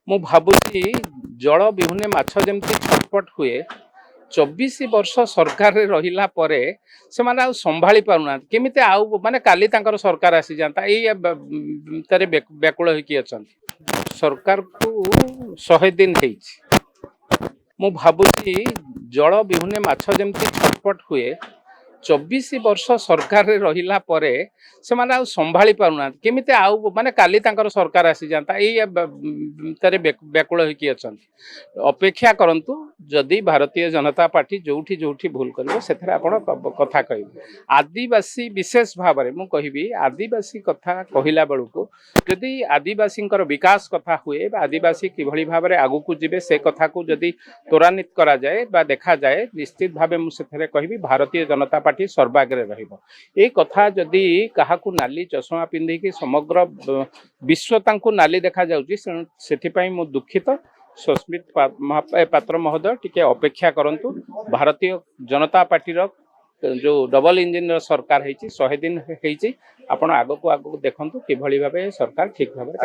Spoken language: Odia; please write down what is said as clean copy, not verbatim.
ମୁଁ ଭାବୁଛି ଜଳ ବିହୁନେ ମାଛ ଯେମିତି ଛଟପଟ ହୁଏ 24 ବର୍ଷ ସରକାରରେ ରହିଲା ପରେ ସେମାନେ ଆଉ ସମ୍ଭାଳି ପାରୁନାହାନ୍ତି କେମିତି ଆଉ ମାନେ କାଲି ତାଙ୍କର ସରକାର ଆସିଯାନ୍ତା ଏଇ ଭିତରେ ବ୍ୟାକୁଳ ହେଇକି ଅଛନ୍ତି। ସରକାରକୁ 100 ଦିନ ହେଇଛି। ମୁଁ ଭାବୁଛି ଜଳ ବିହୁନେ ମାଛ ଯେମିତି ଛଟପଟ ହୁଏ 24 ବର୍ଷ ସରକାରରେ ରହିଲା ପରେ ସେମାନେ ଆଉ ସମ୍ଭାଳି ପାରୁନାହାନ୍ତି କେମିତି ଆଉ ମାନେ କାଲି ତାଙ୍କର ସରକାର ଆସିଯାନ୍ତା ଏଇ ଭିତରେ ବ୍ୟାକୁଳ ହେଇକି ଅଛନ୍ତି। ଅପେକ୍ଷା କରନ୍ତୁ ଯଦି ଭାରତୀୟ ଜନତା ପାର୍ଟି ଯୋଉଠି ଯୋଉଠି ଭୁଲ କରିବ ସେଥିରେ ଆପଣ କଥା କହିବେ। ଆଦିବାସୀ ବିଶେଷ ଭାବରେ ମୁଁ କହିବି ଆଦିବାସୀ କଥା କହିଲା ବେଳକୁ ଯଦି ଆଦିବାସୀଙ୍କର ବିକାଶ କଥା ହୁଏ ବା ଆଦିବାସୀ କିଭଳି ଭାବରେ ଆଗକୁ ଯିବେ ସେ କଥାକୁ ଯଦି ତ୍ୱରାନ୍ୱିତ କରାଯାଏ ବା ଦେଖାଯାଏ ନିଶ୍ଚିତ ଭାବେ ମୁଁ ସେଥିରେ କହିବି ଭାରତୀୟ ଜନତା ପାର୍ଟି ସର୍ବାଗ୍ରେ ରହିବ। এই କଥା ଯଦି କାହାକୁ ନାଲି ଚଷମା ପିନ୍ଧିକି ସମଗ୍ର ବିଶ୍ୱ ତାଙ୍କୁ ନାଲି ଦେଖାଯାଉଛି ସେଥିପାଇଁ ମୁଁ ଦୁଃଖିତ। ସସ୍ମିତ ପାତ୍ର ମହୋଦୟ ଟିକେ ଅପେକ୍ଷା କରନ୍ତୁ। ଭାରତୀୟ ଜନତା ପାର୍ଟିର ଯୋଉ ଡବଲ ଇଞ୍ଜିନର ସରକାର ହେଇଛି 100 ଦିନ ହେଇଛି ଆପଣ ଆଗକୁ ଆଗକୁ ଦେଖନ୍ତୁ କିଭଳି ଭାବେ ସରକାର ଠିକ ଭାବରେ